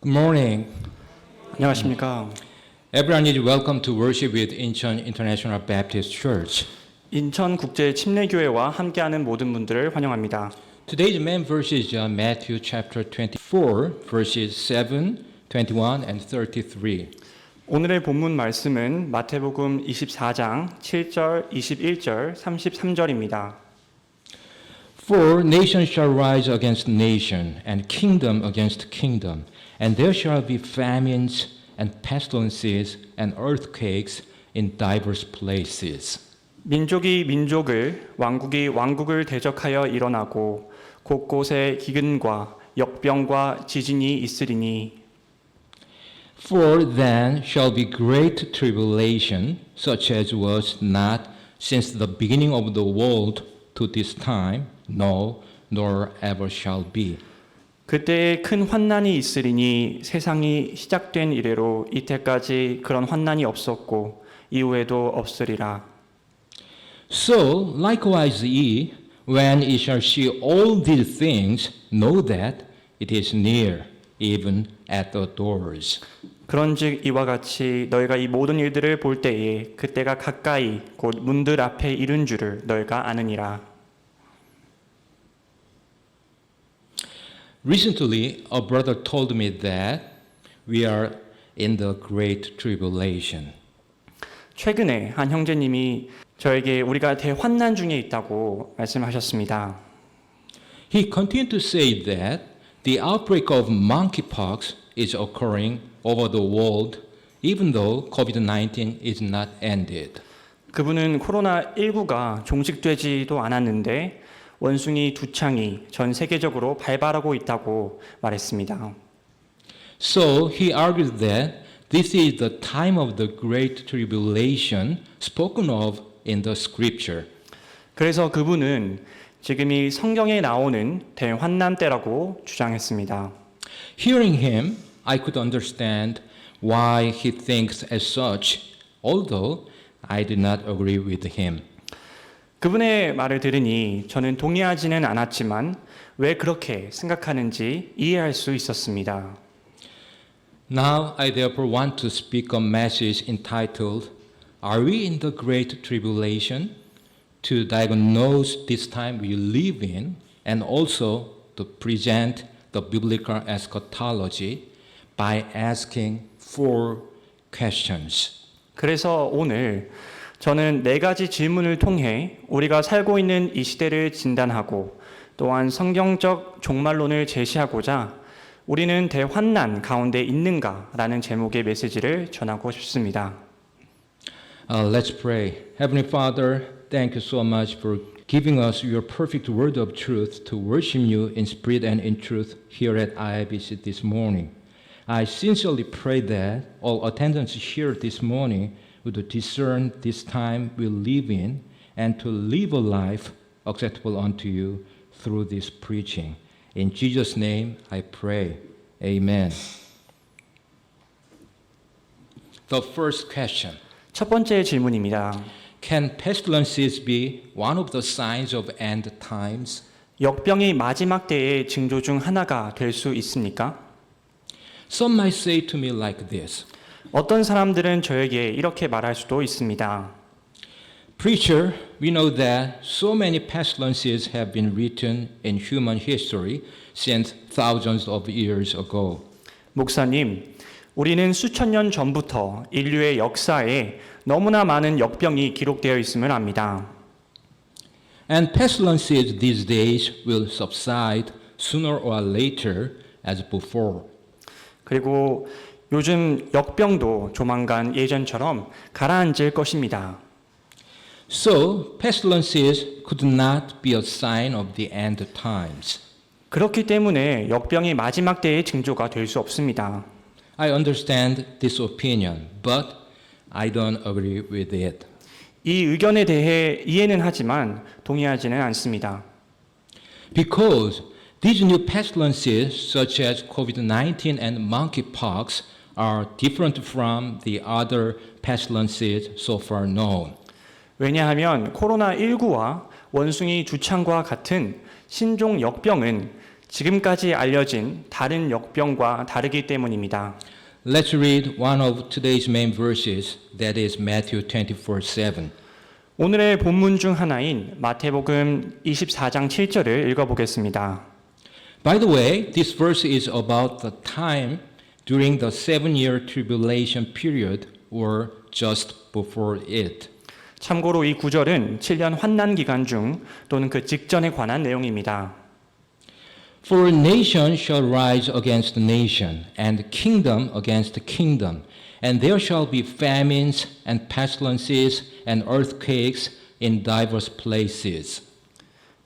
Good morning. 안녕하십니까. Everyone is welcome to worship with Incheon International Baptist Church. 인천국제침례교회와 함께하는 모든 분들을 환영합니다. Today's main verse is Matthew chapter 24, verses 7, 21, and 33. 오늘의 본문 말씀은 마태복음 24장 7절, 21절, 33절입니다. For nation shall rise against nation, and kingdom against kingdom, and there shall be famines and pestilences and earthquakes in diverse places. 민족이 민족을, 왕국이 왕국을 대적하여 일어나고 곳곳에 기근과 역병과 지진이 있으리니. For then shall be great tribulation, such as was not since the beginning of the world to this time, no, nor ever shall be. 그때에 큰 환난이 있으리니 세상이 시작된 이래로 이때까지 그런 환난이 없었고 이후에도 없으리라. So likewise ye, when ye shall see all these things, know that it is near, even at the doors. 그런즉 이와 같이 너희가 이 모든 일들을 볼 때에 그때가 가까이 곧 문들 앞에 이른 줄을 너희가 아느니라. Recently, a brother told me that we are in the great tribulation. 최근에 한 형제님이 저에게 우리가 대환난 중에 있다고 말씀하셨습니다. He continued to say that the outbreak of monkeypox is occurring over the world, even though COVID-19 is not ended. 그분은 코로나19가 종식되지도 않았는데 원숭이 두창이 전 세계적으로 발발하고 있다고 말했습니다. So he argued that this is the time of the great tribulation spoken of in the scripture. 그래서 그분은 지금이 성경에 나오는 대환난 때라고 주장했습니다. Hearing him, I could understand why he thinks as such, although I did not agree with him. 그분의 말을 들으니 저는 동의하지는 않았지만 왜 그렇게 생각하는지 이해할 수 있었습니다. Now I therefore want to speak a message entitled, Are we in the Great Tribulation? To diagnose this time we live in and also to present the biblical eschatology by asking 4 questions. 그래서 오늘 저는 4가지 질문을 통해 우리가 살고 있는 이 시대를 진단하고 또한 성경적 종말론을 제시하고자 우리는 대환난 가운데 있는가라는 제목의 메시지를 전하고 싶습니다. Let's pray. Heavenly Father, thank you so much for giving us your perfect word of truth to worship you in spirit and in truth here at IIBC this morning. I sincerely pray that all attendants here this morning would discern this time we live in and to live a life acceptable unto you through this preaching. In Jesus' name I pray. Amen. The first question. 첫 번째 질문입니다. Can pestilences be one of the signs of end times? 역병이 마지막 때의 징조 중 하나가 될 수 있습니까? Some might say to me like this. 어떤 사람들은 저에게 이렇게 말할 수도 있습니다. Preacher, we know that so many pestilences have been written in human history since thousands of years ago. 목사님, 우리는 수천 년 전부터 인류의 역사에 너무나 많은 역병이 기록되어 있음을 압니다. And pestilences these days will subside sooner or later as before. 그리고 요즘 역병도 조만간 예전처럼 가라앉을 것입니다. So, pestilences could not be a sign of the end times. 그렇기 때문에 역병이 마지막 때의 징조가 될 수 없습니다. I understand this opinion, but I don't agree with it. 이 의견에 대해 이해는 하지만 동의하지는 않습니다. Because these new pestilences, such as COVID-19 and monkeypox, are different from the other pestilences so far known. 왜냐하면 코로나19와 원숭이 두창과 같은 신종 역병은 지금까지 알려진 다른 역병과 다르기 때문입니다. Let's read one of today's main verses, that is Matthew 24:7. 오늘의 본문 중 하나인 마태복음 24장 7절을 읽어보겠습니다. By the way, this verse is about the time during the 7-year tribulation period or just before it. 참고로 이 구절은 7년 환난 기간 중 또는 그 직전에 관한 내용입니다. For nation shall rise against nation, and kingdom against kingdom, and there shall be famines and pestilences and earthquakes in diverse places.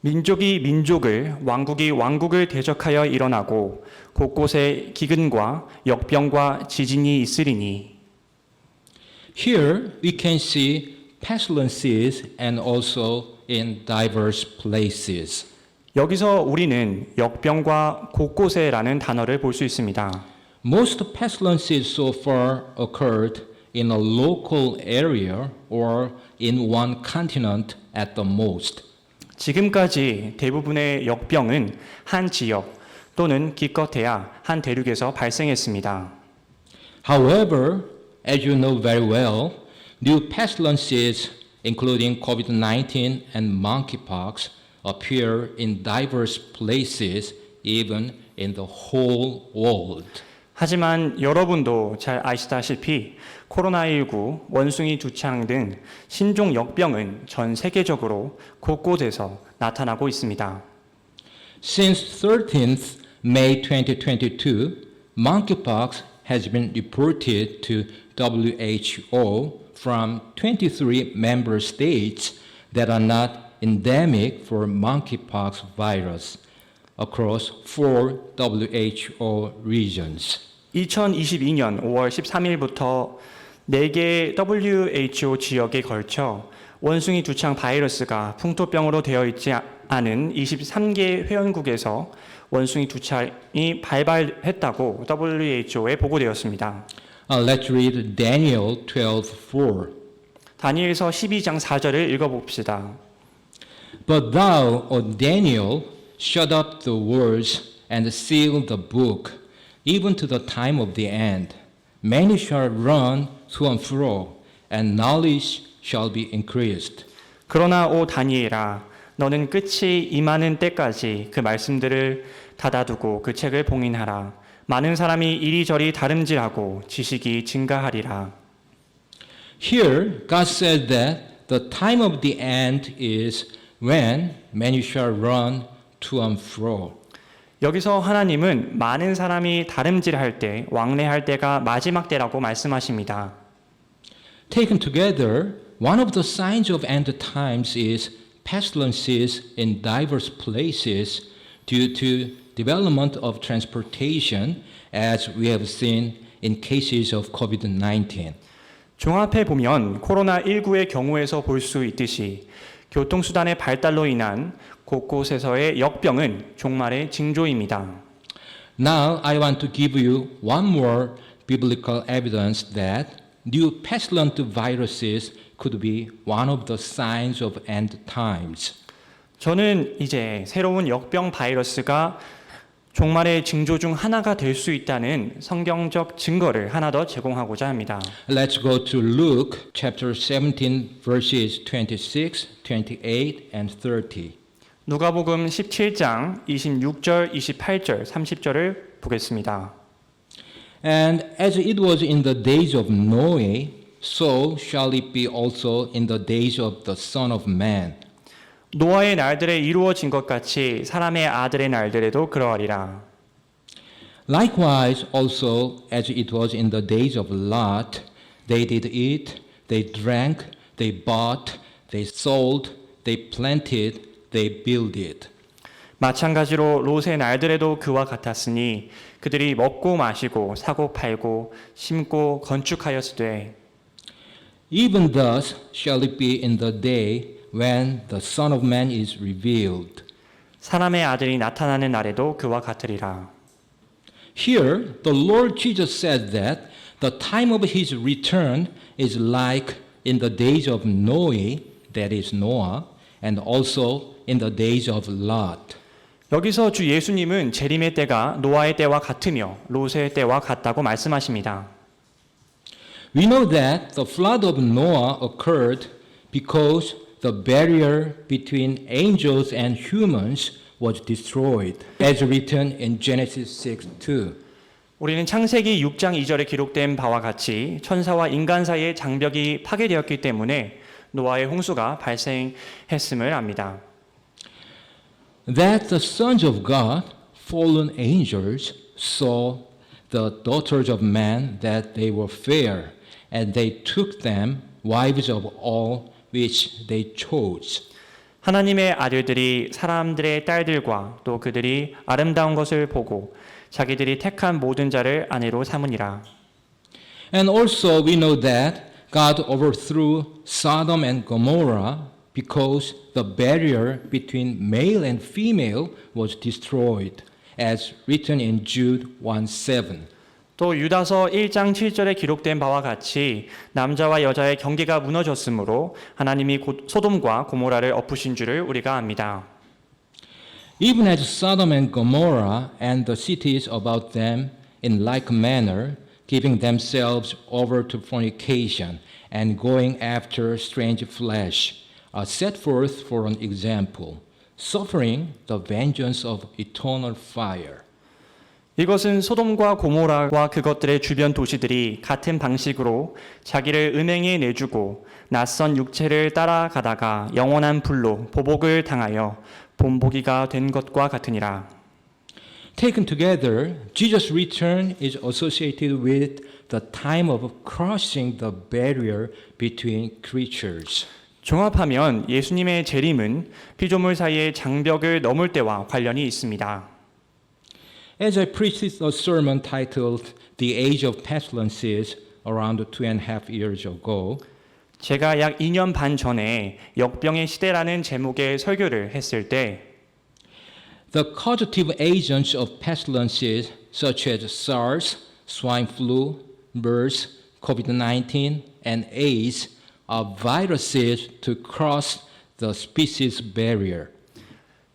민족이 민족을, 왕국이 왕국을 대적하여 일어나고 곳곳에 기근과 역병과 지진이 있으리니. Here we can see pestilences and also in diverse places. 여기서 우리는 역병과 곳곳에라는 단어를 볼 수 있습니다. Most pestilences so far occurred in a local area or in one continent at the most. 지금까지 대부분의 역병은 한 지역 또는 기껏해야 한 대륙에서 발생했습니다. However, as you know very well, new pestilences including COVID-19 and monkeypox appear in diverse places even in the whole world. 하지만 여러분도 잘 아시다시피 코로나19, 원숭이 두창 등 신종 역병은 전 세계적으로 곳곳에서 나타나고 있습니다. Since 13th May 2022, monkeypox has been reported to WHO from 23 member states that are not endemic for monkeypox virus across 4 WHO regions. 2022년 5월 13일부터 4개 WHO 지역에 걸쳐 원숭이 두창 바이러스가 풍토병으로 되어 있지 않은 23개 회원국에서 원숭이 두창이 발발했다고 WHO에 보고되었습니다. Let's read Daniel 12:4. 다니엘서 12장 4절을 읽어봅시다. But thou, O Daniel, shut up the words and seal the book, even to the time of the end. Many shall run to and fro, and knowledge shall be increased. 그러나 오 다니엘아, 너는 끝이 임하는 때까지 그 말씀들을 닫아두고 그 책을 봉인하라. 많은 사람이 이리저리 다름질하고 지식이 증가하리라. Here, God said that the time of the end is when many shall run to and fro. 여기서 하나님은 많은 사람이 다름질할 때, 왕래할 때가 마지막 때라고 말씀하십니다. Taken together, one of the signs of end times is pestilences in diverse places due to development of transportation, as we have seen in cases of COVID-19. 종합해 보면 코로나19의 경우에서 볼 수 있듯이 교통수단의 발달로 인한 곳곳에서의 역병은 종말의 징조입니다. Now, I want to give you one more biblical evidence that new pestilent viruses could be one of the signs of end times. 저는 이제 새로운 역병 바이러스가 종말의 징조 중 하나가 될 수 있다는 성경적 증거를 하나 더 제공하고자 합니다. Let's go to Luke chapter 17 verses 26, 28 and 30. 누가복음 17장 26절, 28절, 30절을 보겠습니다. And as it was in the days of Noah, so shall it be also in the days of the Son of Man. 노아의 날들에 이루어진 것 같이 사람의 아들의 날들에도 그러하리라. Likewise also as it was in the days of Lot, they did eat, they drank, they bought, they sold, they planted, they builded. 마찬가지로 롯의 날들에도 그와 같았으니 그들이 먹고 마시고 사고 팔고 심고 건축하였으되 Even thus shall it be in the day when the Son of Man is revealed. 사람의 아들이 나타나는 날에도 그와 같으리라. Here, the Lord Jesus said that the time of his return is like in the days of Noah, that is Noah, and also in the days of Lot. 여기서 주 예수님은 재림의 때가 노아의 때와 같으며 롯의 때와 같다고 말씀하십니다. We know that the flood of Noah occurred because the barrier between angels and humans was destroyed, as written in Genesis 6:2. 우리는 창세기 6장 2절에 기록된 바와 같이 천사와 인간 사이의 장벽이 파괴되었기 때문에 노아의 홍수가 발생했음을 압니다. That the sons of God, fallen angels, saw the daughters of man that they were fair, and they took them wives of all which they chose. 하나님의 아들들이 사람들의 딸들과 또 그들이 아름다운 것을 보고 자기들이 택한 모든 자를 아내로 삼으니라. And also we know that God overthrew Sodom and Gomorrah because the barrier between male and female was destroyed, as written in Jude 1:7. 또 유다서 1장 7절에 기록된 바와 같이 남자와 여자의 경계가 무너졌으므로 하나님이 소돔과 고모라를 엎으신 줄을 우리가 압니다. Even as Sodom and Gomorrah and the cities about them in like manner, giving themselves over to fornication and going after strange flesh, are set forth for an example, suffering the vengeance of eternal fire. 이것은 소돔과 고모라와 그것들의 주변 도시들이 같은 방식으로 자기를 음행에 내주고 낯선 육체를 따라가다가 영원한 불로 보복을 당하여 본보기가 된 것과 같으니라. Taken together, Jesus' return is associated with the time of crossing the barrier between creatures. 종합하면 예수님의 재림은 피조물 사이의 장벽을 넘을 때와 관련이 있습니다. As I preached a sermon titled The Age of Pestilences around 2.5 years ago, 제가 약 2년 반 전에 역병의 시대라는 제목의 설교를 했을 때 the causative agents of pestilences such as SARS, swine flu, MERS, COVID-19, and AIDS are viruses to cross the species barrier.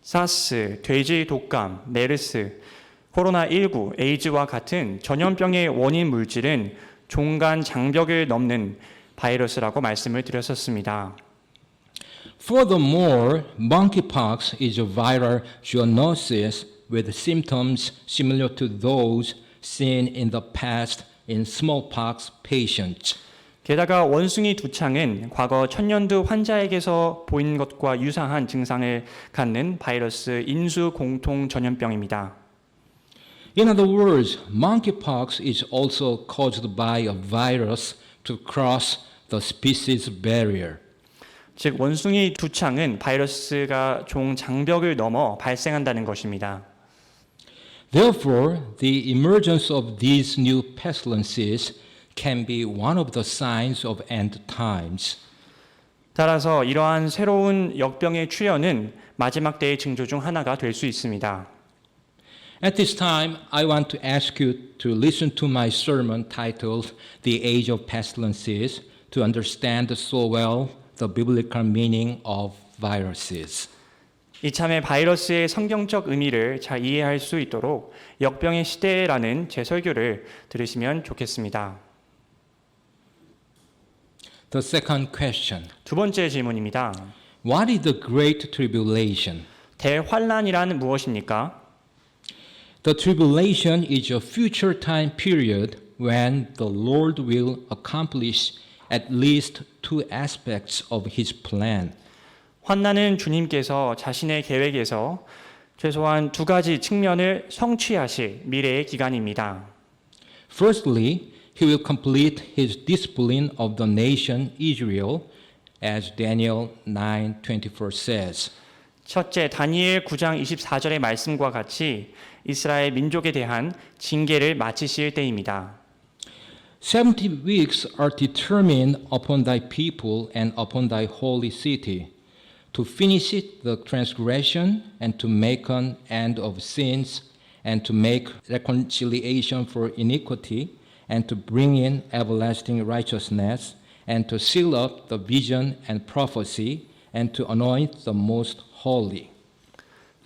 사스, 돼지 독감, 메르스, 코로나19, 에이즈와 같은 전염병의 원인 물질은 종간 장벽을 넘는 바이러스라고 말씀을 드렸었습니다. Furthermore, monkeypox is a viral zoonosis with symptoms similar to those seen in the past in smallpox patients. 게다가 원숭이 두창은 과거 천년두 환자에게서 보인 것과 유사한 증상을 갖는 바이러스 인수 공통 전염병입니다. In other words, monkeypox is also caused by a virus to cross the species barrier. 즉 원숭이 두창은 바이러스가 종 장벽을 넘어 발생한다는 것입니다. Therefore, the emergence of these new pestilences can be one of the signs of end times. 따라서 이러한 새로운 역병의 출현은 마지막 때의 징조 중 하나가 될 수 있습니다. At this time, I want to ask you to listen to my sermon titled The Age of Pestilences to understand so well the biblical meaning of viruses. 이참에 바이러스의 성경적 의미를 잘 이해할 수 있도록 역병의 시대라는 제 설교를 들으시면 좋겠습니다. The second question. 두 번째 질문입니다. What is the Great Tribulation? 대환란이란 무엇입니까? The tribulation is a future time period when the Lord will accomplish at least two aspects of his plan. 환난은 주님께서 자신의 계획에서 최소한 두 가지 측면을 성취하실 미래의 기간입니다. Firstly, he will complete his discipline of the nation Israel, as Daniel 9:24 says. 첫째, 다니엘 9장 24절의 말씀과 같이 이스라엘 민족에 대한 징계를 마치실 때입니다. 70 weeks are determined upon thy people and upon thy holy city, to finish it the transgression and to make an end of sins and to make reconciliation for iniquity and to bring in everlasting righteousness and to seal up the vision and prophecy and to anoint the most holy.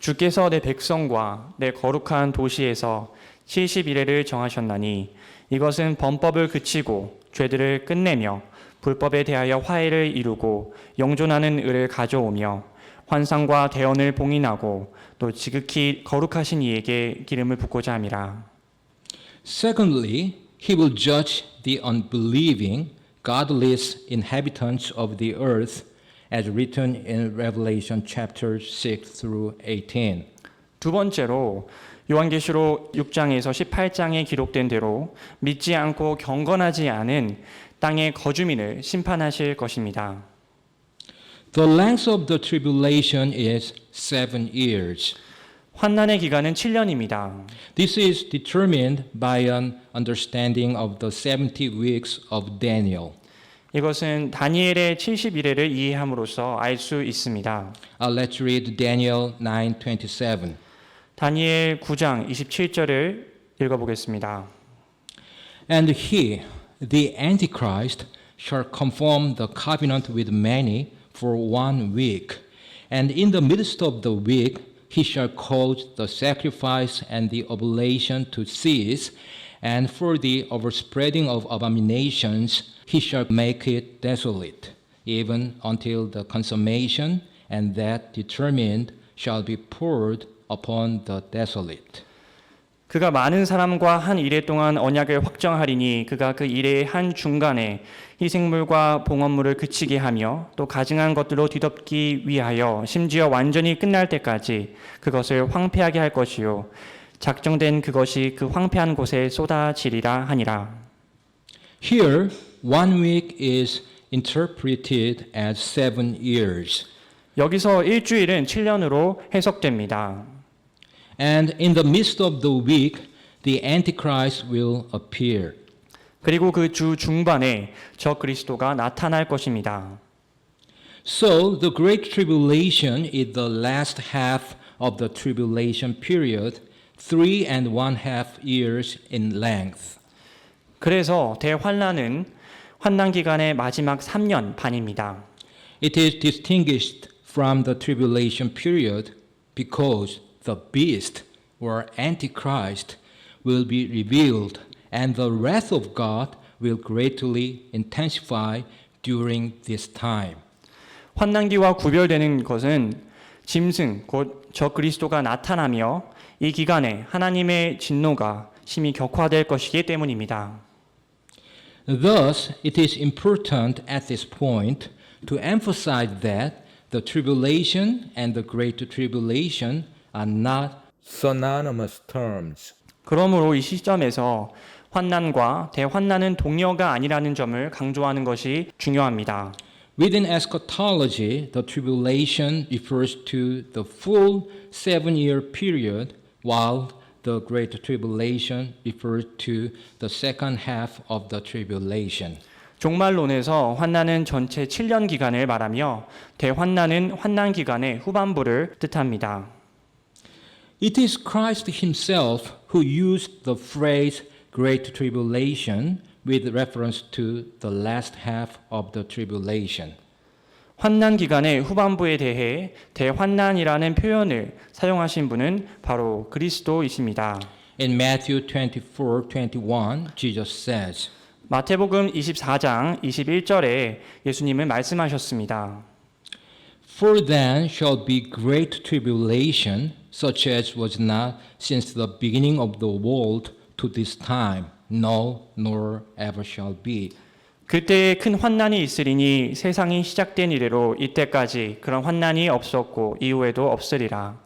주께서 내 백성과 내 거룩한 도시에서 70일을 정하셨나니 이것은 범법을 그치고 죄들을 끝내며 불법에 대하여 화해를 이루고 영존하는 의를 가져오며 환상과 대언을 봉인하고 또 지극히 거룩하신 이에게 기름을 붓고자 함이라. Secondly, he will judge the unbelieving, godless inhabitants of the earth, as written in Revelation chapter 6 through 18. 두 번째로 요한계시록 6장에서 18장에 기록된 대로 믿지 않고 경건하지 않은 땅의 거주민을 심판하실 것입니다. The length of the tribulation is 7 years. 환난의 기간은 7년입니다. This is determined by an understanding of the 70 weeks of Daniel. 이것은 다니엘의 70일을 이해함으로써 알 수 있습니다. Let's read Daniel 9:27. 다니엘 9장 27절을 읽어보겠습니다. And he, the Antichrist, shall confirm the covenant with many for 1 week. And in the midst of the week, he shall cause the sacrifice and the oblation to cease, and for the overspreading of abominations, he shall make it desolate, even until the consummation, and that determined shall be poured upon the desolate. 그가 많은 사람과 한 이래 동안 언약을 확정하리니 그가 그 이래의 한 중간에 희생물과 봉헌물을 그치게 하며 또 가증한 것들로 뒤덮기 위하여 심지어 완전히 끝날 때까지 그것을 황폐하게 할 것이요 작정된 그것이 그 황폐한 곳에 쏟아지리라 하니라. Here, 1 week is interpreted as 7 years. 여기서 일주일은 7년으로 해석됩니다. And in the midst of the week, the Antichrist will appear. 그리고 그 주 중반에 저 그리스도가 나타날 것입니다. So the Great Tribulation is the last half of the tribulation period, 3.5 years in length. 그래서 대환난은 환난 기간의 마지막 3년 반입니다. It is distinguished from the tribulation period because the beast or Antichrist will be revealed and the wrath of God will greatly intensify during this time. 환난기와 구별되는 것은 짐승 곧 저 그리스도가 나타나며 이 기간에 하나님의 진노가 심히 격화될 것이기 때문입니다. Thus, it is important at this point to emphasize that the tribulation and the great tribulation are not synonymous terms. 그러므로 이 시점에서 환난과 대환난은 동료가 아니라는 점을 강조하는 것이 중요합니다. Within eschatology, the tribulation refers to the full 7-year period, while the great tribulation refers to the second half of the tribulation. 종말론에서 환난은 전체 7년 기간을 말하며 대환난은 환난 기간의 후반부를 뜻합니다. It is Christ himself who used the phrase great tribulation with reference to the last half of the tribulation. 환난 기간의 후반부에 대해 대환난이라는 표현을 사용하신 분은 바로 그리스도이십니다. In Matthew 24:21, Jesus says, 마태복음 24장 21절에 예수님은 말씀하셨습니다. For then shall be great tribulation, such as was not since the beginning of the world to this time, no, nor ever shall be. 그때에 큰 환난이 있으리니 세상이 시작된 이래로 이때까지 그런 환난이 없었고 이후에도 없으리라.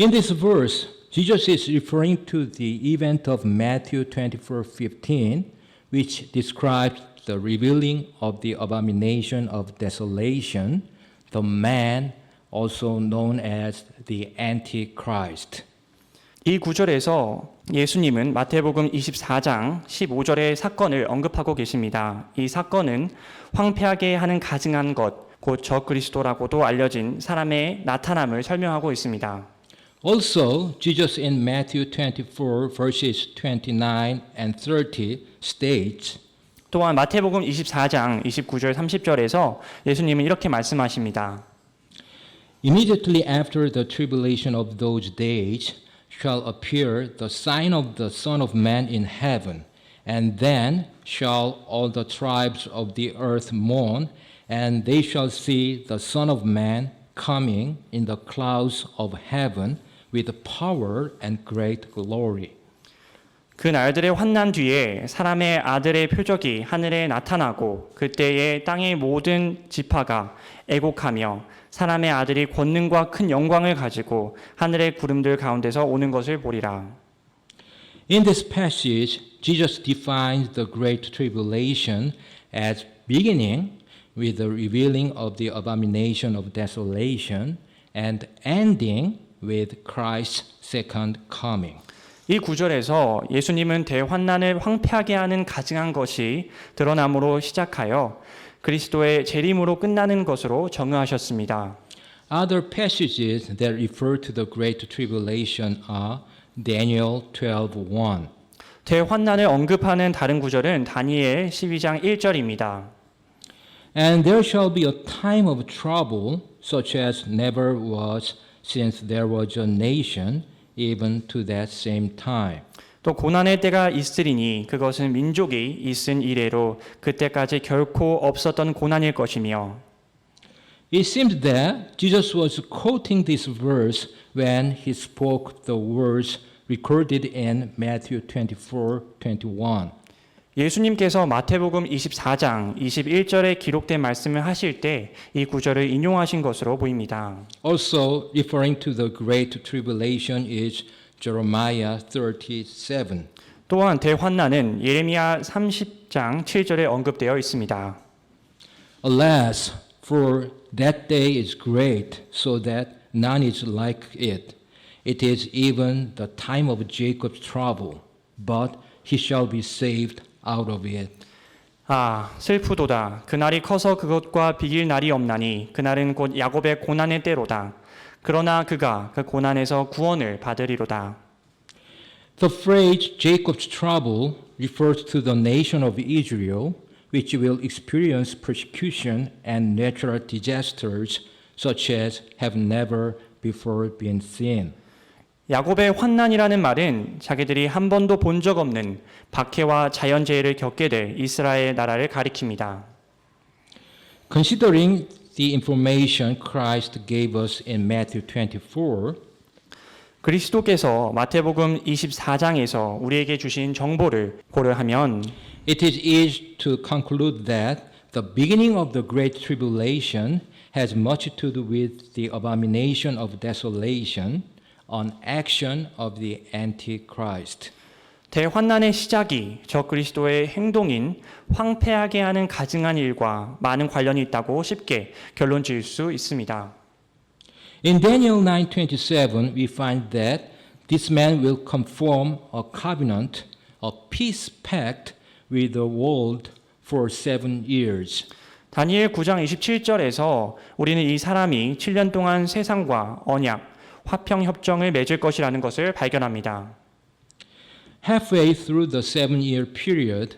In this verse, Jesus is referring to the event of Matthew 24:15, which describes the revealing of the abomination of desolation, the man also known as the Antichrist. 이 구절에서 예수님은 마태복음 24장 15절의 사건을 언급하고 계십니다. 이 사건은 황폐하게 하는 가증한 것, 곧 저 그리스도라고도 알려진 사람의 나타남을 설명하고 있습니다. Also, Jesus in Matthew 24 verses 29 and 30 states, 또한 마태복음 24장 29절 30절에서 예수님은 이렇게 말씀하십니다. Immediately after the tribulation of those days shall appear the sign of the Son of Man in heaven, and then shall all the tribes of the earth mourn, and they shall see the Son of Man coming in the clouds of heaven with power and great glory. 그 날들의 환난 뒤에 사람의 아들의 표적이 하늘에 나타나고 그때에 땅의 모든 지파가 애곡하며 사람의 아들이 권능과 큰 영광을 가지고 하늘의 구름들 가운데서 오는 것을 보리라. In this passage, Jesus defines the great tribulation as beginning with the revealing of the abomination of desolation and ending with Christ's second coming. 이 구절에서 예수님은 대환난을 황폐하게 하는 가증한 것이 드러남으로 시작하여 그리스도의 재림으로 끝나는 것으로 정의하셨습니다. Other passages that refer to the great tribulation are Daniel 12:1. 대환난을 언급하는 다른 구절은 다니엘 12장 1절입니다. And there shall be a time of trouble such as never was since there was a nation even to that same time. 또 고난의 때가 있으리니 그것은 민족이 있은 이래로 그때까지 결코 없었던 고난일 것이며. It seems that Jesus was quoting this verse when he spoke the words recorded in Matthew 24:21. 예수님께서 마태복음 24장 21절에 기록된 말씀을 하실 때 이 구절을 인용하신 것으로 보입니다. Also referring to the great tribulation is Jeremiah 37. 또한 대환난은 예레미야 30장 7절에 언급되어 있습니다. Alas, for that day is great, so that none is like it. It is even the time of Jacob's trouble, but he shall be saved out of it. 아, 슬프도다. 그날이 커서 그것과 비길 날이 없나니 그날은 곧 야곱의 고난의 때로다. 그러나 그가 그 고난에서 구원을 받으리로다. The phrase Jacob's trouble refers to the nation of Israel, which will experience persecution and natural disasters such as have never before been seen. 야곱의 환난이라는 말은 자기들이 한 번도 본 적 없는 박해와 자연재해를 겪게 될 이스라엘 나라를 가리킵니다. Considering the information Christ gave us in Matthew 24, 그리스도께서 마태복음 24장에서 우리에게 주신 정보를 고려하면 it is easy to conclude that the beginning of the Great Tribulation has much to do with the abomination of desolation, an action of the Antichrist. 대환난의 시작이 저 그리스도의 행동인 황폐하게 하는 가증한 일과 많은 관련이 있다고 쉽게 결론 지을 수 있습니다. In Daniel 9:27, we find that this man will conform a covenant, a peace pact with the world for 7 years. 다니엘 9장 27절에서 우리는 이 사람이 7년 동안 세상과 언약, 화평 협정을 맺을 것이라는 것을 발견합니다. Halfway through the 7-year period,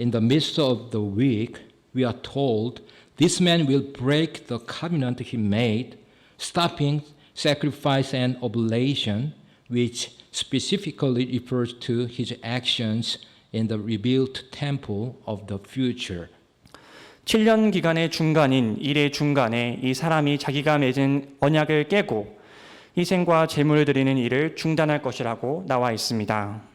in the midst of the week, we are told this man will break the covenant he made, stopping sacrifice and oblation, which specifically refers to his actions in the rebuilt temple of the future. 7년 기간의 중간인 일의 중간에 이 사람이 자기가 맺은 언약을 깨고 희생과 제물을 드리는 일을 중단할 것이라고 나와 있습니다.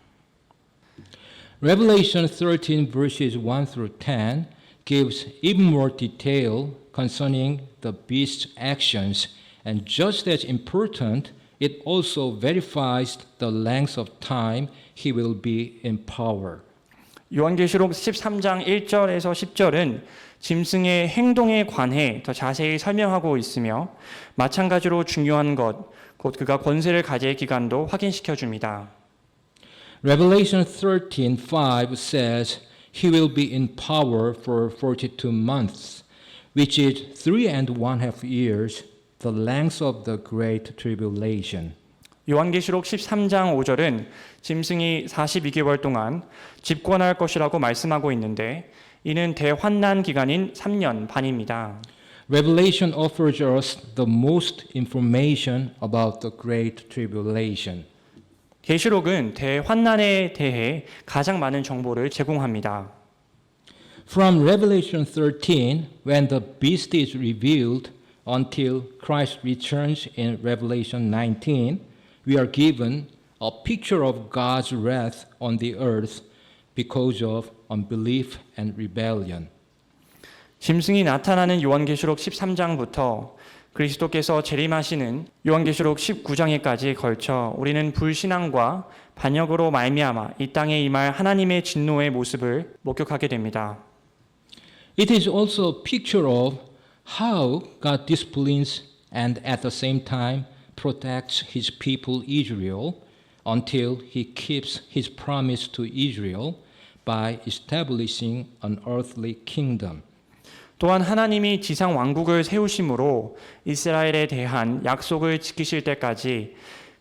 Revelation 13 verses 1 through 10 gives even more detail concerning the beast's actions, and just as important, it also verifies the length of time he will be in power. 요한계시록 13장 1절에서 10절은 짐승의 행동에 관해 더 자세히 설명하고 있으며 마찬가지로 중요한 것, 곧 그가 권세를 가질 기간도 확인시켜 줍니다. Revelation 13:5 says he will be in power for 42 months, which is 3.5 years, the length of the great tribulation. 요한계시록 13장 5절은 짐승이 42개월 동안 집권할 것이라고 말씀하고 있는데 이는 대환난 기간인 3년 반입니다. Revelation offers us the most information about the Great Tribulation. 계시록은 대환난에 대해 가장 많은 정보를 제공합니다. From Revelation 13, when the beast is revealed, until Christ returns in Revelation 19, we are given a picture of God's wrath on the earth because of unbelief and rebellion. 짐승이 나타나는 요한계시록 13장부터 그리스도께서 재림하시는 요한계시록 19장에까지 걸쳐 우리는 불신앙과 반역으로 말미암아 이 땅에 임할 하나님의 진노의 모습을 목격하게 됩니다. It is also a picture of how God disciplines and at the same time protects his people Israel until he keeps his promise to Israel by establishing an earthly kingdom. 또한 하나님이 지상 왕국을 세우심으로 이스라엘에 대한 약속을 지키실 때까지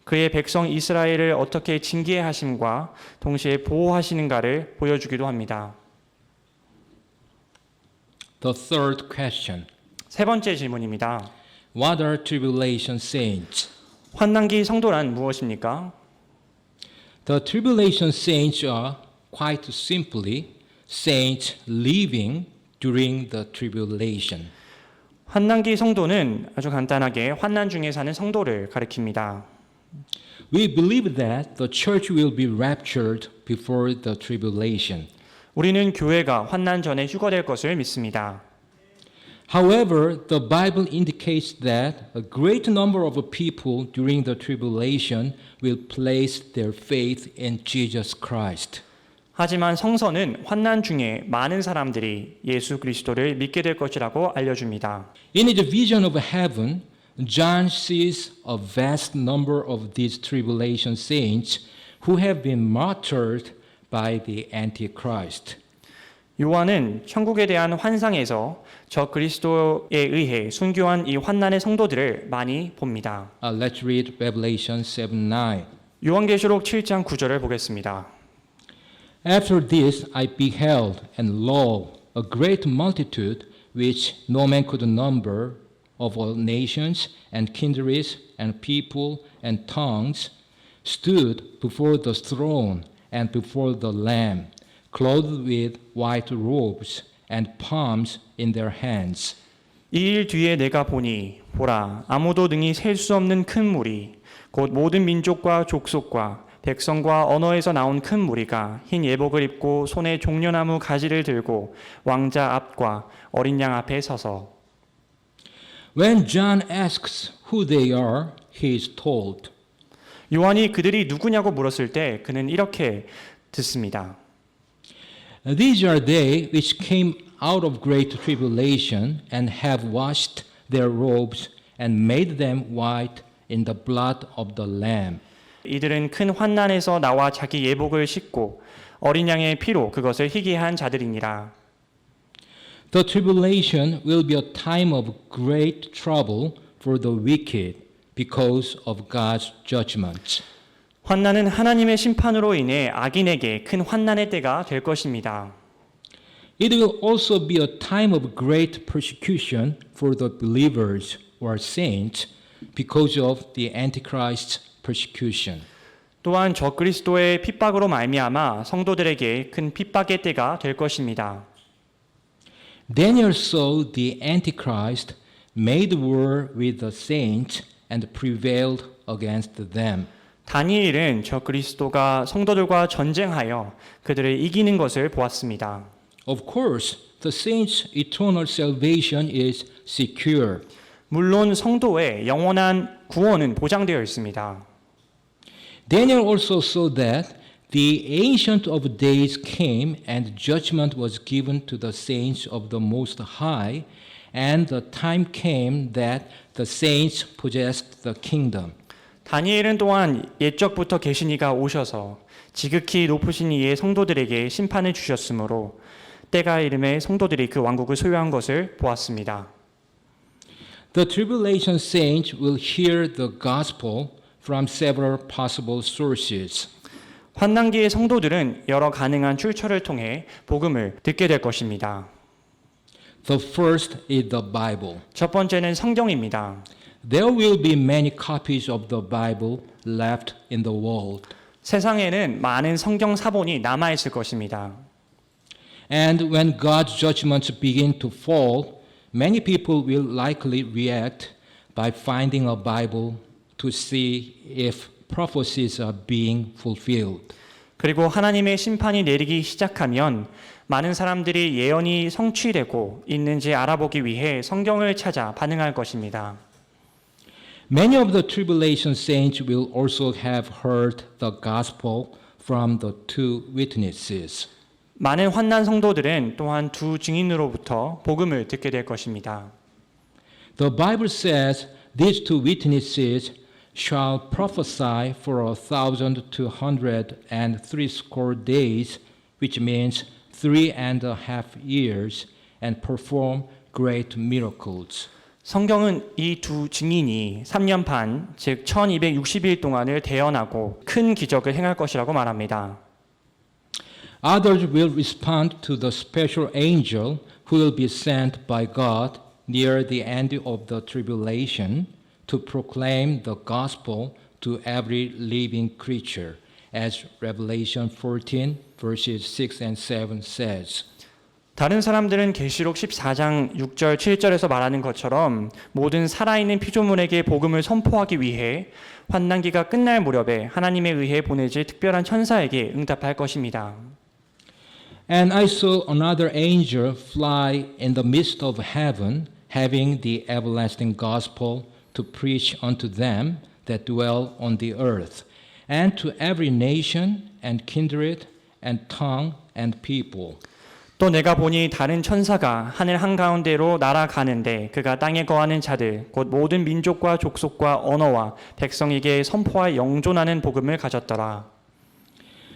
그의 백성 이스라엘을 어떻게 징계하심과 동시에 보호하시는가를 보여주기도 합니다. The third question. 세 번째 질문입니다. What are tribulation saints? 환난기 성도란 무엇입니까? The tribulation saints are quite simply saints living during the tribulation. 환난기 성도는 아주 간단하게 환난 중에 사는 성도를 가리킵니다. We believe that the church will be raptured before the tribulation. 우리는 교회가 환난 전에 휴거될 것을 믿습니다. However, the Bible indicates that a great number of people during the tribulation will place their faith in Jesus Christ. 하지만 성서는 환난 중에 많은 사람들이 예수 그리스도를 믿게 될 것이라고 알려줍니다. In his vision of heaven, John sees a vast number of these tribulation saints who have been martyred by the Antichrist. 요한은 천국에 대한 환상에서 저 그리스도에 의해 순교한 이 환난의 성도들을 많이 봅니다. Let's read Revelation 7:9. 요한계시록 7장 9절을 보겠습니다. After this I beheld, and lo, a great multitude which no man could number, of all nations and kindreds and people and tongues, stood before the throne and before the Lamb, clothed with white robes and palms in their hands. 이 일 뒤에 내가 보니 보라 아무도 능히 셀 수 없는 큰 무리 곧 모든 민족과 족속과 백성과 언어에서 나온 큰 무리가 흰 예복을 입고 손에 종려나무 가지를 들고 왕자 앞과 어린 양 앞에 서서 When John asks who they are, he is told, 요한이 그들이 누구냐고 물었을 때 그는 이렇게 듣습니다. These are they which came out of great tribulation and have washed their robes and made them white in the blood of the Lamb. 이들은 큰 환난에서 나와 자기 예복을 씻고 어린 양의 피로 그것을 희게 한 자들이니라. The tribulation will be a time of great trouble for the wicked because of God's judgments. 환난은 하나님의 심판으로 인해 악인에게 큰 환난의 때가 될 것입니다. It will also be a time of great persecution for the believers or saints because of the Antichrist's persecution. 또한 적그리스도의 핍박으로 말미암아 성도들에게 큰 핍박의 때가 될 것입니다. Daniel saw the Antichrist made war with the saints and prevailed against them. 다니엘은 적그리스도가 성도들과 전쟁하여 그들을 이기는 것을 보았습니다. Of course, the saints' eternal salvation is secure. 물론 성도의 영원한 구원은 보장되어 있습니다. Daniel also saw that the Ancient of Days came and judgment was given to the saints of the Most High, and the time came that the saints possessed the kingdom. 다니엘은 또한 옛적부터 계신 이가 오셔서 지극히 높으신 이의 성도들에게 심판을 주셨으므로 때가 이름에 성도들이 그 왕국을 소유한 것을 보았습니다. The tribulation saints will hear the gospel from several possible sources. 환난기의 성도들은 여러 가능한 출처를 통해 복음을 듣게 될 것입니다. The first is the Bible. 첫 번째는 성경입니다. There will be many copies of the Bible left in the world. 세상에는 많은 성경 사본이 남아 있을 것입니다. And when God's judgments begin to fall, many people will likely react by finding a Bible to see if prophecies are being fulfilled. 그리고 하나님의 심판이 내리기 시작하면 많은 사람들이 예언이 성취되고 있는지 알아보기 위해 성경을 찾아 반응할 것입니다. Many of the tribulation saints will also have heard the gospel from the two witnesses. 많은 환난 성도들은 또한 두 증인으로부터 복음을 듣게 될 것입니다. The Bible says these two witnesses shall prophesy for 1,260 days, which means 3.5 years, and perform great miracles. 성경은 이 두 증인이 3년 반, 즉 1260일 동안을 대언하고 큰 기적을 행할 것이라고 말합니다. Others will respond to the special angel who will be sent by God near the end of the tribulation to proclaim the gospel to every living creature, as Revelation 14 verses 6 and 7 says. 다른 사람들은 계시록 14장 6절 7절에서 말하는 것처럼 모든 살아있는 피조물에게 복음을 선포하기 위해 환난기가 끝날 무렵에 하나님에 의해 보내질 특별한 천사에게 응답할 것입니다. And I saw another angel fly in the midst of heaven, having the everlasting gospel to preach unto them that dwell on the earth, and to every nation and kindred and tongue and people. 또 내가 보니 다른 천사가 하늘 한가운데로 날아가는데 그가 땅에 거하는 자들 곧 모든 민족과 족속과 언어와 백성에게 선포할 영존하는 복음을 가졌더라.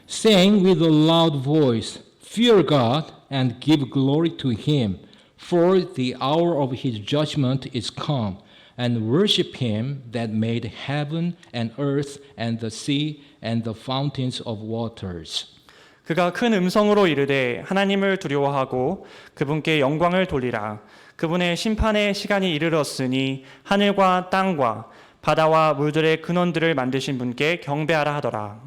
Saying with a loud voice, Fear God and give glory to him, for the hour of his judgment is come, and worship him that made heaven and earth and the sea and the fountains of waters. 그가 큰 음성으로 이르되 하나님을 두려워하고 그분께 영광을 돌리라. 그분의 심판의 시간이 이르렀으니 하늘과 땅과 바다와 물들의 근원들을 만드신 분께 경배하라 하더라.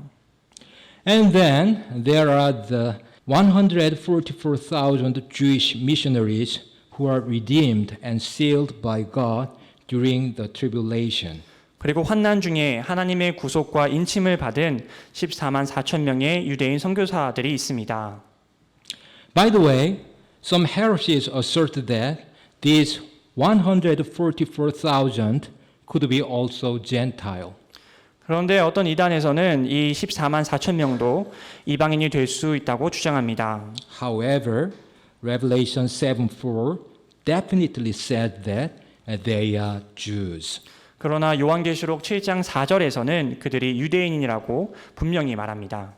And then there are the 144,000 Jewish missionaries who are redeemed and sealed by God during the tribulation. 그리고 환난 중에 하나님의 구속과 인침을 받은 14만 4천 명의 유대인 선교사들이 있습니다. By the way, some heresies assert that these 144,000 could be also Gentile. 그런데 어떤 이단에서는 이 14만 4천 명도 이방인이 될 수 있다고 주장합니다. However, Revelation 7:4 definitely said that they are Jews. 그러나 요한계시록 7장 4절에서는 그들이 유대인이라고 분명히 말합니다.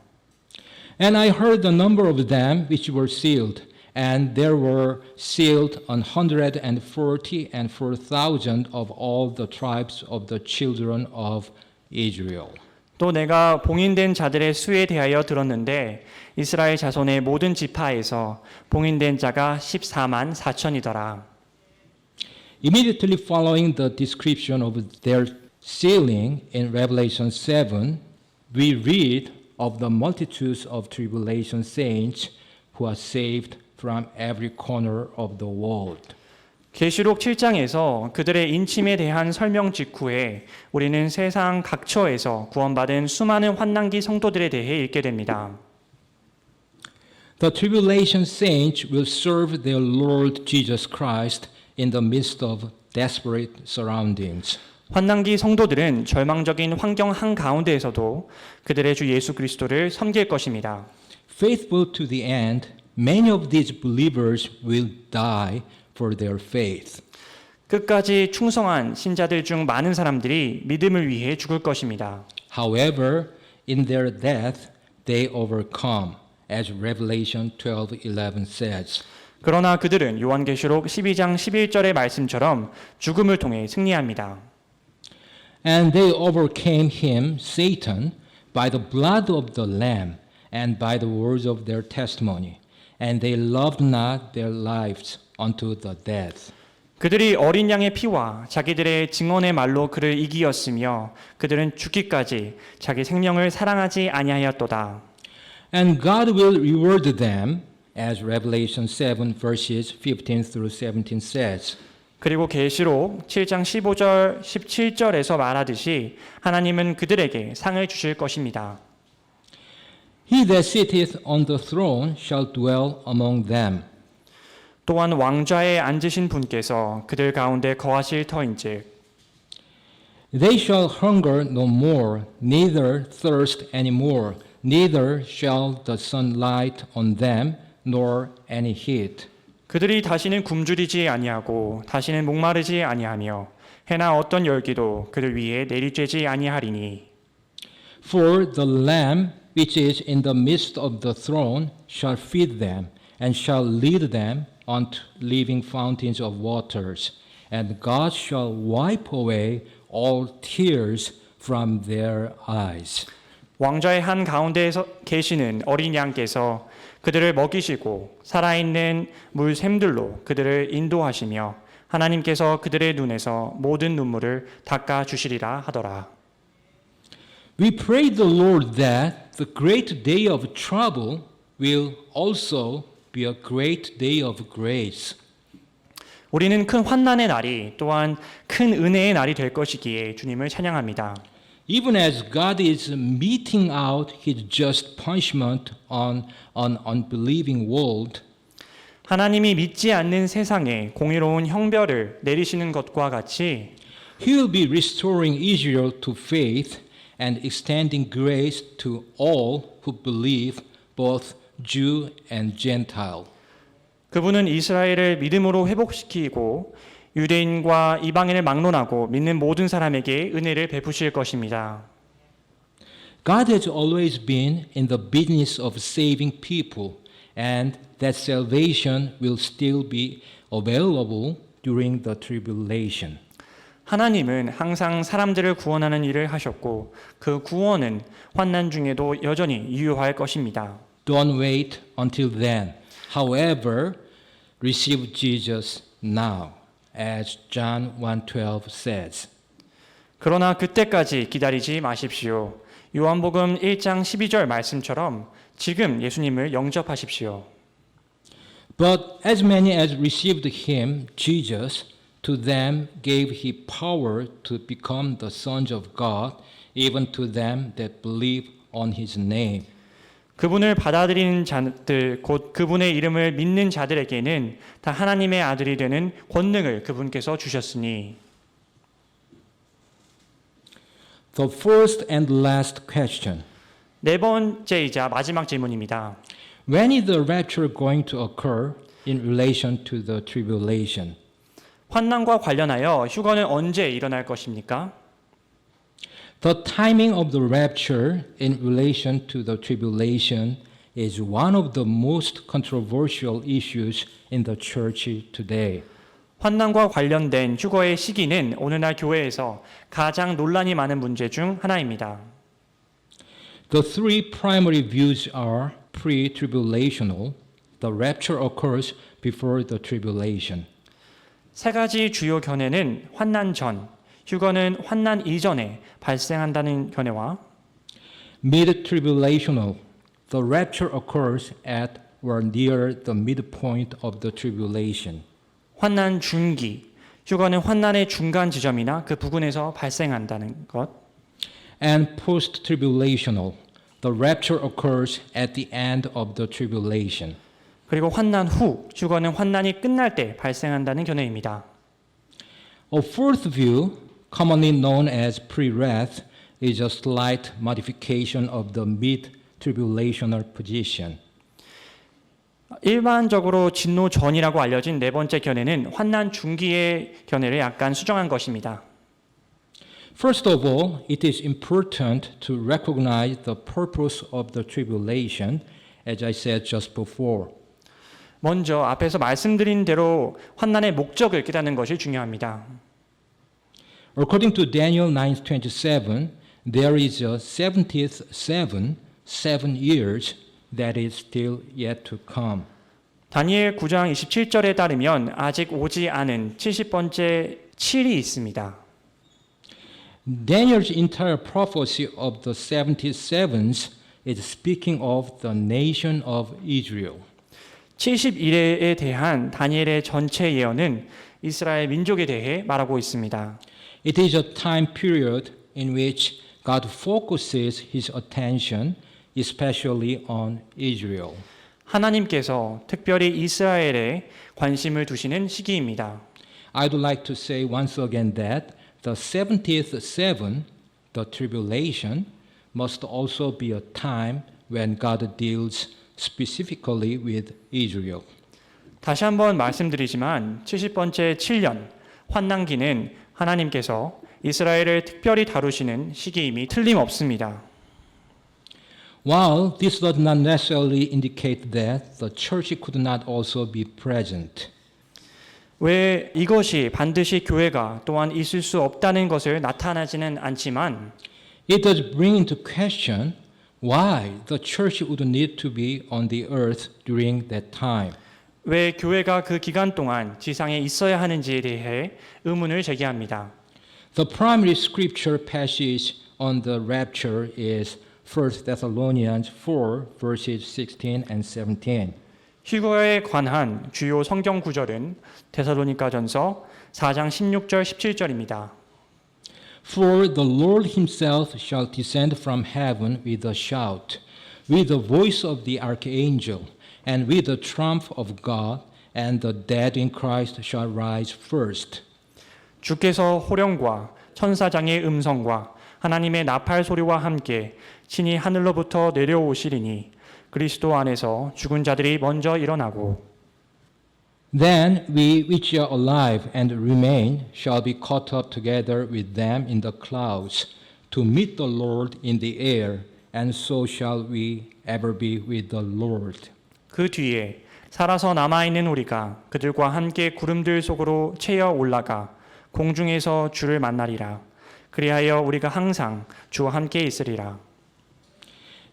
And I heard the number of them which were sealed, and there were sealed 144,000 of all the tribes of the children of Israel. 또 내가 봉인된 자들의 수에 대하여 들었는데 이스라엘 자손의 모든 지파에서 봉인된 자가 14만 4천이더라. Immediately following the description of their sealing in Revelation 7, we read of the multitudes of tribulation saints who are saved from every corner of the world. 계시록 7장에서 그들의 인침에 대한 설명 직후에 우리는 세상 각처에서 구원받은 수많은 환난기 성도들에 대해 읽게 됩니다. The tribulation saints will serve their Lord Jesus Christ in the midst of desperate surroundings. 환난기 성도들은 절망적인 환경 한가운데에서도 그들의 주 예수 그리스도를 섬길 것입니다. Faithful to the end, many of these believers will die for their faith. 끝까지 충성한 신자들 중 많은 사람들이 믿음을 위해 죽을 것입니다. However, in their death, they overcome, as Revelation 12:11 says. 그러나 그들은 요한계시록 12장 11절의 말씀처럼 죽음을 통해 승리합니다. And they overcame him, Satan, by the blood of the Lamb and by the words of their testimony. And they loved not their lives unto the death. 그들이 어린 양의 피와 자기들의 증언의 말로 그를 이기었으며 그들은 죽기까지 자기 생명을 사랑하지 아니하였도다. And God will reward them, as Revelation 7 verses 15 through 17 says. 그리고 계시록 7장 15절 17절에서 말하듯이 하나님은 그들에게 상을 주실 것입니다. He that sitteth on the throne shall dwell among them. 또한 왕좌에 앉으신 분께서 그들 가운데 거하실 터인즉 They shall hunger no more, neither thirst any more, neither shall the sun light on them, nor any heat. 그들이 다시는 굶주리지 아니하고 다시는 목마르지 아니하며 해나 어떤 열기도 그들 위에 내리쬐지 아니하리니 For the Lamb which is in the midst of the throne shall feed them, and shall lead them unto living fountains of waters, and God shall wipe away all tears from their eyes. 왕좌의 한 가운데에서 계시는 어린 양께서 그들을 먹이시고 살아있는 물 샘들로 그들을 인도하시며 하나님께서 그들의 눈에서 모든 눈물을 닦아 주시리라 하더라. We pray the Lord that the great day of trouble will also be a great day of grace. 우리는 큰 환난의 날이 또한 큰 은혜의 날이 될 것이기에 주님을 찬양합니다. Even as God is meting out his just punishment on an unbelieving world, 하나님이 믿지 않는 세상에 공의로운 형벌을 내리시는 것과 같이 he will be restoring Israel to faith and extending grace to all who believe, both Jew and Gentile. 그분은 이스라엘을 믿음으로 회복시키고 유대인과 이방인을 막론하고 믿는 모든 사람에게 은혜를 베푸실 것입니다. God has always been in the business of saving people, and that salvation will still be available during the tribulation. 하나님은 항상 사람들을 구원하는 일을 하셨고 그 구원은 환난 중에도 여전히 유효할 것입니다. Don't wait until then. However, receive Jesus now, as John 1:12 says. 그러나 그때까지 기다리지 마십시오. 요한복음 1장 12절 말씀처럼 지금 예수님을 영접하십시오. But as many as received him, Jesus, to them gave he power to become the sons of God, even to them that believe on his name. 그분을 받아들이는 자들, 곧 그분의 이름을 믿는 자들에게는 다 하나님의 아들이 되는 권능을 그분께서 주셨으니. The first and last question. 네 번째이자 마지막 질문입니다. When is the rapture going to occur in relation to the tribulation? 환난과 관련하여 휴거는 언제 일어날 것입니까? The timing of the rapture in relation to the tribulation is one of the most controversial issues in the church today. 환난과 관련된 휴거의 시기는 오늘날 교회에서 가장 논란이 많은 문제 중 하나입니다. The three primary views are pre-tribulational, the rapture occurs before the tribulation. 세 가지 주요 견해는 환난 전, 휴거는 환난 이전에 발생한다는 견해와 Mid-tribulational, the rapture occurs at or near the midpoint of the tribulation. 환난 중기, 휴거는 환난의 중간 지점이나 그 부근에서 발생한다는 것. And post-tribulational, the rapture occurs at the end of the tribulation. 그리고 환난 후, 휴거는 환난이 끝날 때 발생한다는 견해입니다. A fourth view, commonly known as pre-wrath, is a slight modification of the mid-tribulational position. 일반적으로 진노 전이라고 알려진 네 번째 견해는 환난 중기의 견해를 약간 수정한 것입니다. First of all, it is important to recognize the purpose of the tribulation, as I said just before. 먼저 앞에서 말씀드린 대로 환난의 목적을 깨닫는 것이 중요합니다. According to Daniel 9:27, there is a 70th seven years that is still yet to come. 다니엘 9장 27절에 따르면 아직 오지 않은 70번째 7이 있습니다. Daniel's entire prophecy of the 77s is speaking of the nation of Israel. 71회에 대한 다니엘의 전체 예언은 이스라엘 민족에 대해 말하고 있습니다. It is a time period in which God focuses his attention especially on Israel. 하나님께서 특별히 이스라엘에 관심을 두시는 시기입니다. I'd like to say once again that the 70th seven, the tribulation, must also be a time when God deals specifically with Israel. 다시 한번 말씀드리지만 70번째 7년 환난기는 하나님께서 이스라엘을 특별히 다루시는 시기임이 틀림없습니다. While this does not necessarily indicate that the church could not also be present. 왜 이것이 반드시 교회가 또한 있을 수 없다는 것을 나타나지는 않지만 It does bring into question why the church would need to be on the earth during that time. 왜 교회가 그 기간 동안 지상에 있어야 하는지에 대해 의문을 제기합니다. The primary scripture passage on the rapture is 1 Thessalonians 4 verses 16 and 17. 휴거에 관한 주요 성경 구절은 데살로니가전서 4장 16절 17절입니다. For the Lord himself shall descend from heaven with a shout, with the voice of the archangel, and with the trump of God, and the dead in Christ shall rise first. 주께서 호령과 천사장의 음성과 하나님의 나팔 소리와 함께 친히 하늘로부터 내려오시리니 그리스도 안에서 죽은 자들이 먼저 일어나고 Then we which are alive and remain shall be caught up together with them in the clouds to meet the Lord in the air, and so shall we ever be with the Lord. 그 뒤에 살아서 남아있는 우리가 그들과 함께 구름들 속으로 채어 올라가 공중에서 주를 만나리라. 그리하여 우리가 항상 주와 함께 있으리라.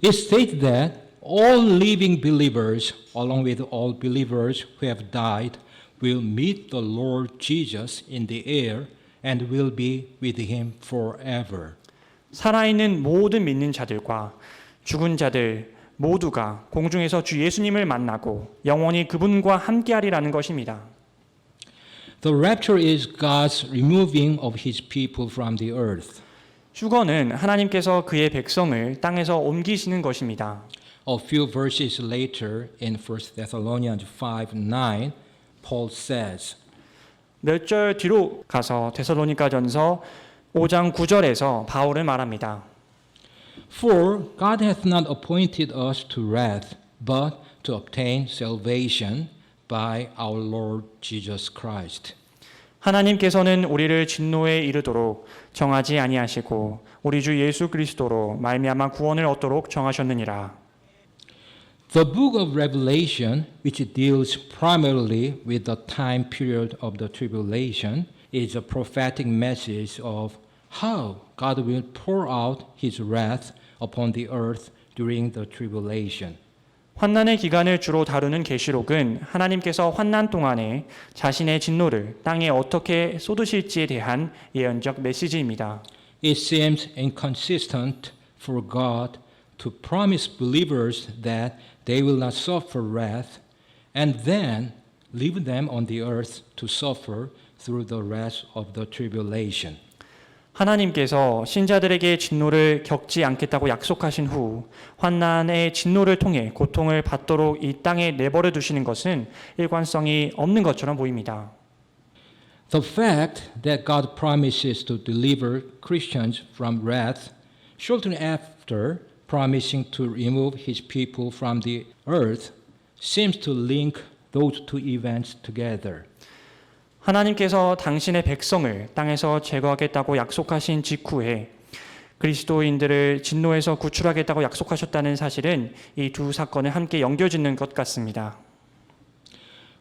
It states that all living believers, along with all believers who have died, will meet the Lord Jesus in the air and will be with him forever. 살아있는 모든 믿는 자들과 죽은 자들 모두가 공중에서 주 예수님을 만나고 영원히 그분과 함께하리라는 것입니다. The rapture is God's removing of his people from the earth. 휴거는 하나님께서 그의 백성을 땅에서 옮기시는 것입니다. A few verses later in 1 Thessalonians 5:9, Paul says, 몇 절 뒤로 가서 데살로니가전서 5장 9절에서 바울은 말합니다. For God hath not appointed us to wrath, but to obtain salvation by our Lord Jesus Christ. 하나님께서는 우리를 진노에 이르도록 정하지 아니하시고 우리 주 예수 그리스도로 말미암아 구원을 얻도록 정하셨느니라. The book of Revelation, which deals primarily with the time period of the tribulation, is a prophetic message of how God will pour out his wrath upon the earth during the tribulation. 환난의 기간을 주로 다루는 계시록은 하나님께서 환난 동안에 자신의 진노를 땅에 어떻게 쏟으실지에 대한 예언적 메시지입니다. It seems inconsistent for God to promise believers that they will not suffer wrath and then leave them on the earth to suffer through the rest of the tribulation. 하나님께서 신자들에게 진노를 겪지 않겠다고 약속하신 후 환난의 진노를 통해 고통을 받도록 이 땅에 내버려 두시는 것은 일관성이 없는 것처럼 보입니다. The fact that God promises to deliver Christians from wrath shortly after promising to remove his people from the earth seems to link those two events together. 하나님께서 당신의 백성을 땅에서 제거하겠다고 약속하신 직후에 그리스도인들을 진노에서 구출하겠다고 약속하셨다는 사실은 이 두 사건을 함께 연결짓는 것 같습니다.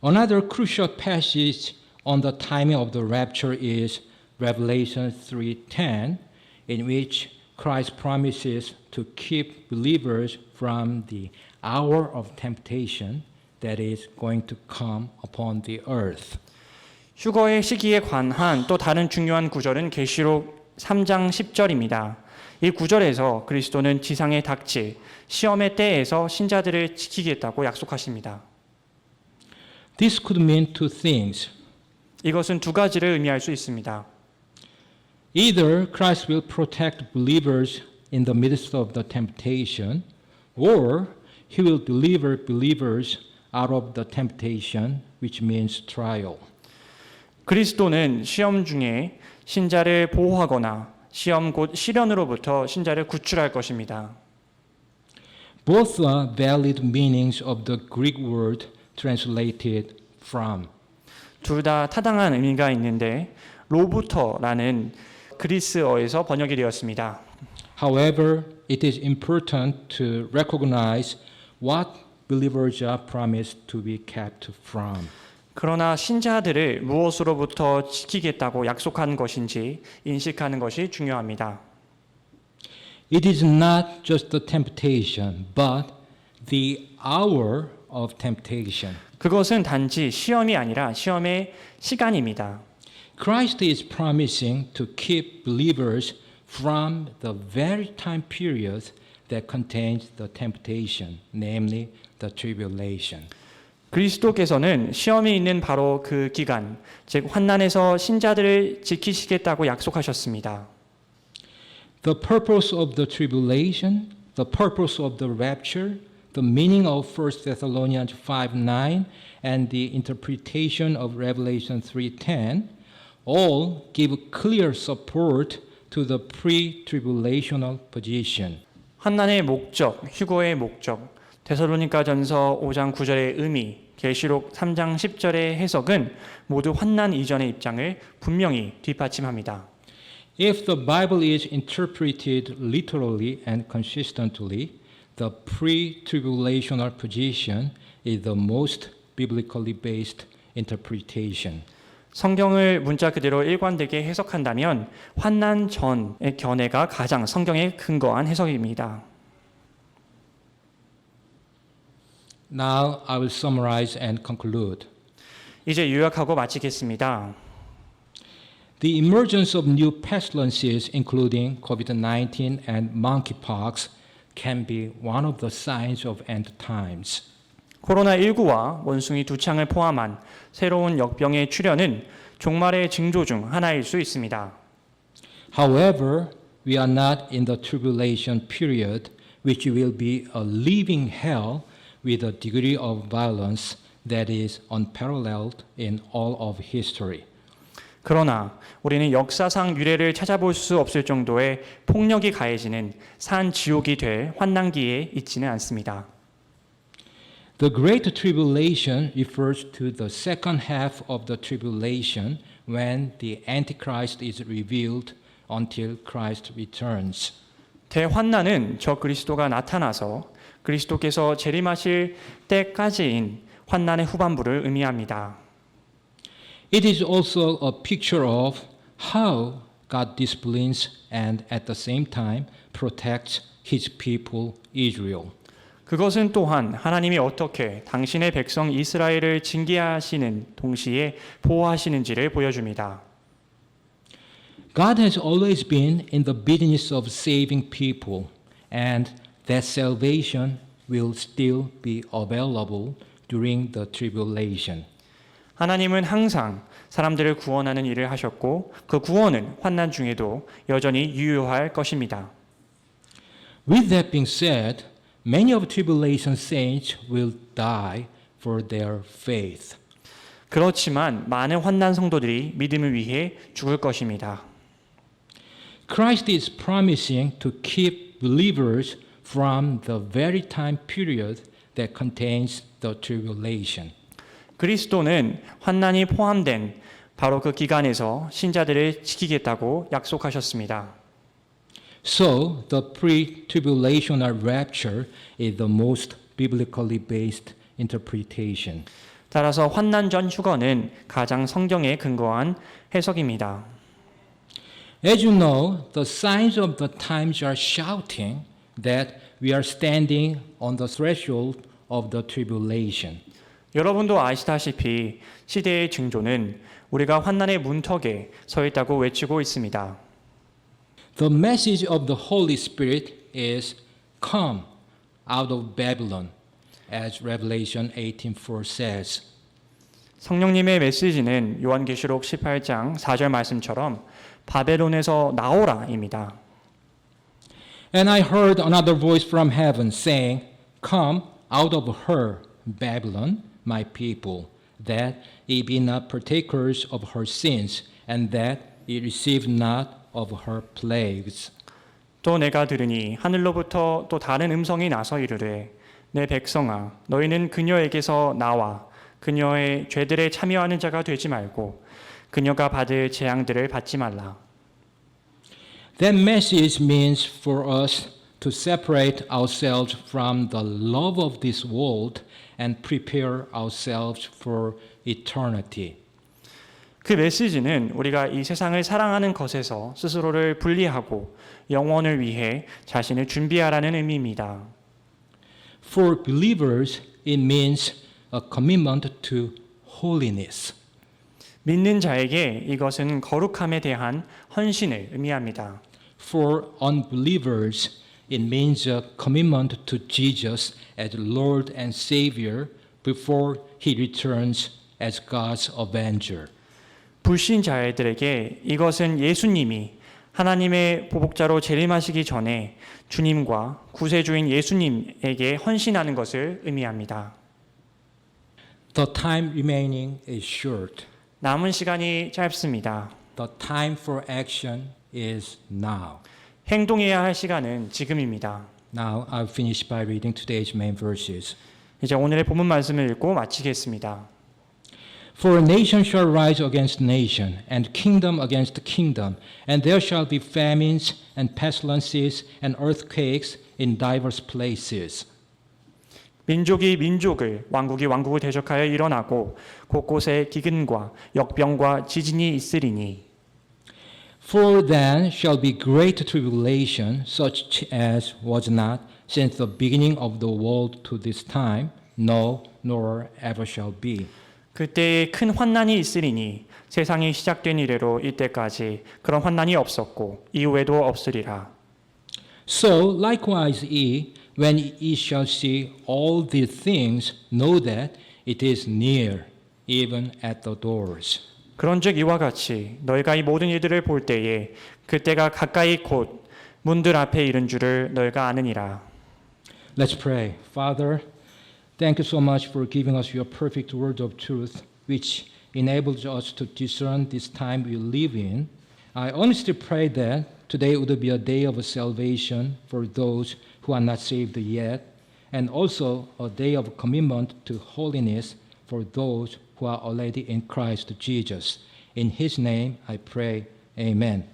Another crucial passage on the timing of the rapture is Revelation 3:10, in which Christ promises to keep believers from the hour of temptation that is going to come upon the earth. 휴거의 시기에 관한 또 다른 중요한 구절은 계시록 3장 10절입니다. 이 구절에서 그리스도는 지상에 닥칠 시험의 때에서 신자들을 지키겠다고 약속하십니다. This could mean two things. 이것은 두 가지를 의미할 수 있습니다. Either Christ will protect believers in the midst of the temptation, or he will deliver believers out of the temptation, which means trial. 그리스도는 시험 중에 신자를 보호하거나 시험 곧 시련으로부터 신자를 구출할 것입니다. Both are valid meanings of the Greek word translated from. 둘 다 타당한 의미가 있는데 로부터라는 그리스어에서 번역이 되었습니다. However, it is important to recognize what believers are promised to be kept from. 그러나 신자들을 무엇으로부터 지키겠다고 약속한 것인지 인식하는 것이 중요합니다. It is not just the temptation, but the hour of temptation. 그것은 단지 시험이 아니라 시험의 시간입니다. Christ is promising to keep believers from the very time period that contains the temptation, namely the tribulation. 그리스도께서는 시험이 있는 바로 그 기간, 즉 환난에서 신자들을 지키시겠다고 약속하셨습니다. The purpose of the tribulation, the purpose of the rapture, the meaning of 1 Thessalonians 5:9, and the interpretation of Revelation 3:10 all give clear support to the pre-tribulational position. 환난의 목적, 휴거의 목적, 데살로니가전서 5장 9절의 의미, 계시록 3장 10절의 해석은 모두 환난 이전의 입장을 분명히 뒷받침합니다. If the Bible is interpreted literally and consistently, the pre-tribulational position is the most biblically based interpretation. 성경을 문자 그대로 일관되게 해석한다면 환난 전의 견해가 가장 성경에 근거한 해석입니다. Now I will summarize and conclude. 이제 요약하고 마치겠습니다. The emergence of new pestilences, including COVID-19 and monkeypox, can be one of the signs of end times. 코로나19와 원숭이 두 창을 포함한 새로운 역병의 출현은 종말의 징조 중 하나일 수 있습니다. However, we are not in the tribulation period, which will be a living hell with a degree of violence that is unparalleled in all of history. 그러나 우리는 역사상 유례를 찾아볼 수 없을 정도의 폭력이 가해지는 산 지옥이 될 환난기에 있지는 않습니다. The Great Tribulation refers to the second half of the tribulation when the Antichrist is revealed until Christ returns. 대환난은 저 그리스도가 나타나서 그리스도께서 재림하실 때까지인 환난의 후반부를 의미합니다. It is also a picture of how God disciplines and at the same time protects his people Israel. 그것은 또한 하나님이 어떻게 당신의 백성 이스라엘을 징계하시는 동시에 보호하시는지를 보여줍니다. God has always been in the business of saving people, and that salvation will still be available during the tribulation. 하나님은 항상 사람들을 구원하는 일을 하셨고 그 구원은 환난 중에도 여전히 유효할 것입니다. With that being said, many of tribulation saints will die for their faith. 그렇지만 많은 환난 성도들이 믿음을 위해 죽을 것입니다. Christ is promising to keep believers from the very time period that contains the tribulation. 그리스도는 환난이 포함된 바로 그 기간에서 신자들을 지키겠다고 약속하셨습니다. So, the pre-tribulational rapture is the most biblically based interpretation. 따라서 환난 전 휴거는 가장 성경에 근거한 해석입니다. As you know, the signs of the times are shouting that we are standing on the threshold of the tribulation. 여러분도 아시다시피 시대의 징조는 우리가 환난의 문턱에 서 있다고 외치고 있습니다. The message of the Holy Spirit is come out of Babylon, as Revelation 18:4 says. 성령님의 메시지는 요한계시록 18장 4절 말씀처럼 바벨론에서 나오라입니다. And I heard another voice from heaven saying, Come out of her, Babylon, my people, that ye be not partakers of her sins, and that ye receive not of her plagues. 또 내가 들으니 하늘로부터 또 다른 음성이 나서 이르되 내 백성아 너희는 그녀에게서 나와 그녀의 죄들에 참여하는 자가 되지 말고 그녀가 받을 재앙들을 받지 말라. That message means for us to separate ourselves from the love of this world and prepare ourselves for eternity. 그 메시지는 우리가 이 세상을 사랑하는 것에서 스스로를 분리하고 영원을 위해 자신을 준비하라는 의미입니다. For believers, it means a commitment to holiness. 믿는 자에게 이것은 거룩함에 대한 헌신을 의미합니다. For unbelievers, it means a commitment to Jesus as Lord and Savior before he returns as God's avenger. 불신자들에게 이것은 예수님이 하나님의 보복자로 재림하시기 전에 주님과 구세주인 예수님에게 헌신하는 것을 의미합니다. The time remaining is short. 남은 시간이 짧습니다. The time for action is now. 행동해야 할 시간은 지금입니다. Now I'll finish by reading today's main verses. 이제 오늘의 본문 말씀을 읽고 마치겠습니다. For nation shall rise against nation, and kingdom against kingdom, and there shall be famines and pestilences and earthquakes in divers places. 민족이 민족을, 왕국이 왕국을 대적하여 일어나고 곳곳에 기근과 역병과 지진이 있으리니. For then shall be great tribulation, such as was not since the beginning of the world to this time, no, nor ever shall be. 그때에 큰 환난이 있으리니 세상이 시작된 이래로 이때까지 그런 환난이 없었고 이후에도 없으리라. So likewise ye, when ye shall see all these things, know that it is near, even at the doors. 그런즉 이와 같이 너희가 이 모든 일들을 볼 때에 그때가 가까이 곧 문들 앞에 이른 줄을 너희가 아느니라. Let's pray. Father, thank you so much for giving us your perfect word of truth, which enables us to discern this time we live in. I honestly pray that today would be a day of salvation for those who are not saved yet, and also a day of commitment to holiness for those who are already in Christ Jesus. In his name I pray, amen.